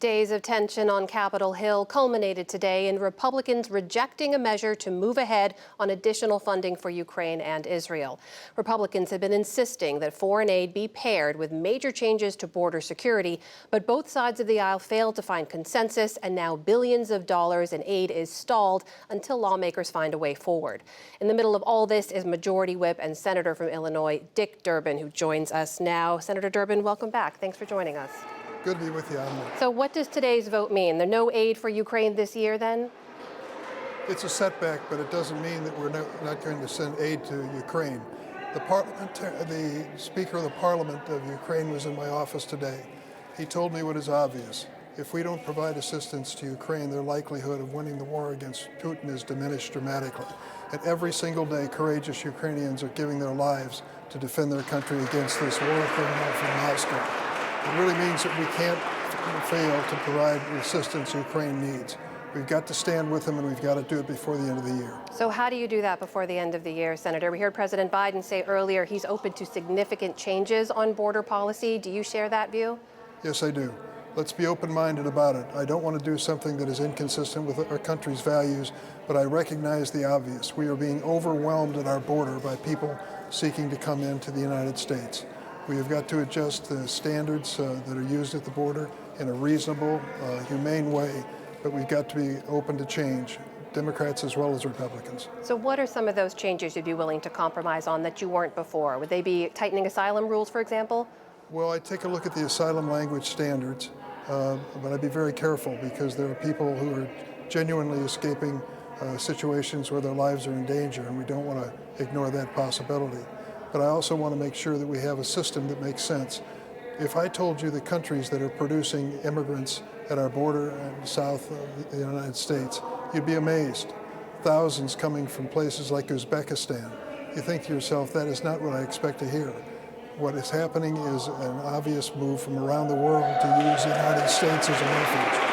Days of tension on Capitol Hill culminated today in Republicans rejecting a measure to move ahead on additional funding for Ukraine and Israel. Republicans have been insisting that foreign aid be paired with major changes to border security, but both sides of the aisle failed to find consensus, and now billions of dollars in aid is stalled until lawmakers find a way forward. In the middle of all this is Majority Whip and Senator from Illinois, Dick Durbin, who joins us now. Senator Durbin, welcome back. Thanks for joining us. Good to be with you, Anna. So what does today's vote mean? There's no aid for Ukraine this year, then? It's a setback, but it doesn't mean that we're not going to send aid to Ukraine. The Speaker of the Parliament of Ukraine was in my office today. He told me what is obvious. If we don't provide assistance to Ukraine, their likelihood of winning the war against Putin is diminished dramatically. And every single day, courageous Ukrainians are giving their lives to defend their country against this war criminal from Moscow. It really means that we can't fail to provide the assistance Ukraine needs. We've got to stand with them, and we've got to do it before the end of the year. So how do you do that before the end of the year, Senator? We heard President Biden say earlier he's open to significant changes on border policy. Do you share that view? Yes, I do. Let's be open-minded about it. I don't want to do something that is inconsistent with our country's values, but I recognize the obvious. We are being overwhelmed at our border by people seeking to come into the United States. We have got to adjust the standards that are used at the border in a reasonable, humane way, but we've got to be open to change, Democrats as well as Republicans. So what are some of those changes you'd be willing to compromise on that you weren't before? Would they be tightening asylum rules, for example? Well, I take a look at the asylum language standards, but I'd be very careful because there are people who are genuinely escaping situations where their lives are in danger, and we don't want to ignore that possibility. But I also want to make sure that we have a system that makes sense. If I told you the countries that are producing immigrants at our border south of the United States, you'd be amazed. Thousands coming from places like Uzbekistan. You think to yourself, that is not what I expect to hear. What is happening is an obvious move from around the world to use the United States as a refuge.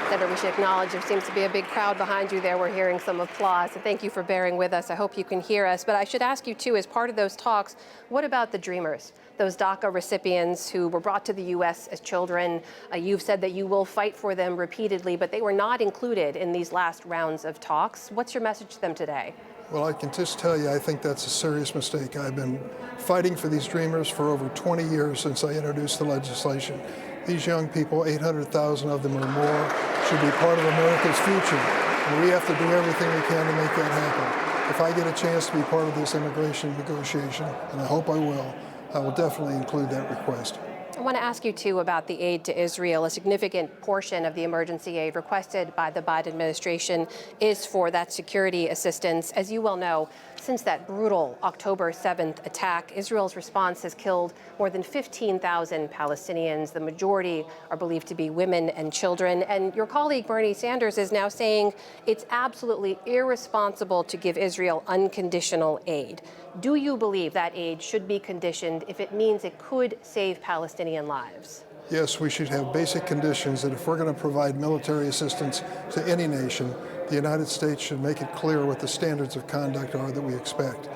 Senator, we should acknowledge there seems to be a big crowd behind you there. We're hearing some applause. And thank you for bearing with us. I hope you can hear us. But I should ask you, too, as part of those talks, what about the Dreamers, those DACA recipients who were brought to the U.S. as children? You've said that you will fight for them repeatedly, but they were not included in these last rounds of talks. What's your message to them today? Well, I can just tell you, I think that's a serious mistake. I've been fighting for these Dreamers for over 20 years since I introduced the legislation. These young people, 800,000 of them or more, should be part of America's future. And we have to do everything we can to make that happen. If I get a chance to be part of this immigration negotiation, and I hope I will definitely include that request. I want to ask you, too, about the aid to Israel. A significant portion of the emergency aid requested by the Biden administration is for that security assistance. As you well know, since that brutal October 7th attack, Israel's response has killed more than 15,000 Palestinians. The majority are believed to be women and children. And your colleague Bernie Sanders is now saying it's absolutely irresponsible to give Israel unconditional aid. Do you believe that aid should be conditioned if it means it could save Palestinian lives? Yes, we should have basic conditions that if we're going to provide military assistance to any nation, the United States should make it clear what the standards of conduct are that we expect.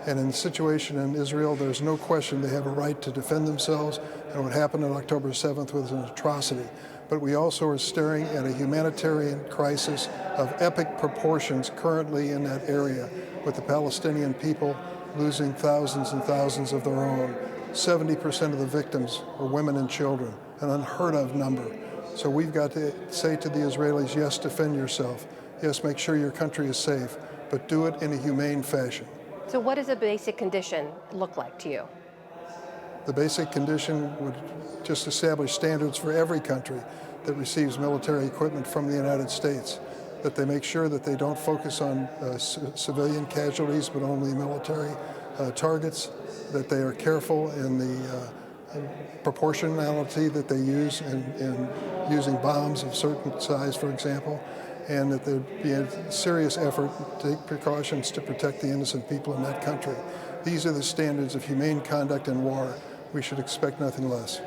And in the situation in Israel, there's no question they have a right to defend themselves, and what happened on October 7th was an atrocity. But we also are staring at a humanitarian crisis of epic proportions currently in that area, with the Palestinian people losing thousands and thousands of their own. 70% of the victims are women and children, an unheard of number. So we've got to say to the Israelis, yes, defend yourself. Yes, make sure your country is safe, but do it in a humane fashion. So what does a basic condition look like to you? The basic condition would just establish standards for every country that receives military equipment from the United States, that they make sure that they don't focus on civilian casualties, but only military targets, that they are careful in the proportionality that they use in using bombs of certain size, for example, and that there be a serious effort to take precautions to protect the innocent people in that country. These are the standards of humane conduct in war. We should expect nothing less.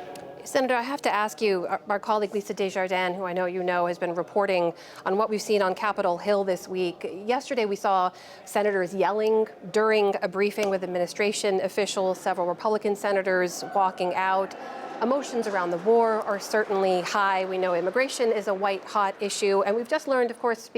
Senator, I have to ask you, our colleague Lisa Desjardins, who I know you know, has been reporting on what we've seen on Capitol Hill this week. Yesterday, we saw senators yelling during a briefing with administration officials, several Republican senators walking out. Emotions around the war are certainly high. We know immigration is a white-hot issue. And we've just learned, of course,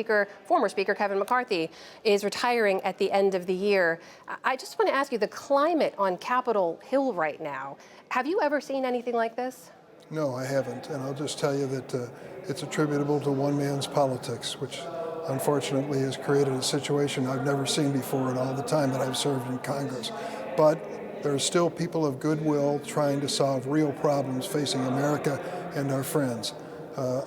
former Speaker Kevin McCarthy is retiring at the end of the year. I just want to ask you, the climate on Capitol Hill right now, have you ever seen anything like this? No, I haven't. And I'll just tell you that it's attributable to one man's politics, which unfortunately has created a situation I've never seen before in all the time that I've served in Congress. But there are still people of goodwill trying to solve real problems facing America and our friends.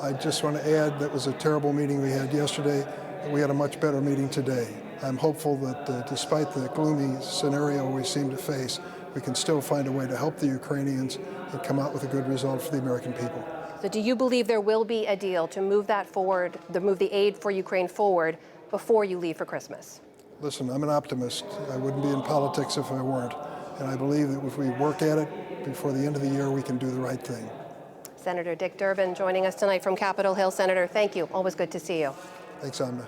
I just want to add that was a terrible meeting we had yesterday. We had a much better meeting today. I'm hopeful that despite the gloomy scenario we seem to face, we can still find a way to help the Ukrainians and come out with a good result for the American people. So do you believe there will be a deal to move that forward, to move the aid for Ukraine forward before you leave for Christmas? Listen, I'm an optimist. I wouldn't be in politics if I weren't. And I believe that if we work at it before the end of the year, we can do the right thing. Senator Dick Durbin joining us tonight from Capitol Hill. Senator, thank you. Always good to see you. Thanks, Amna.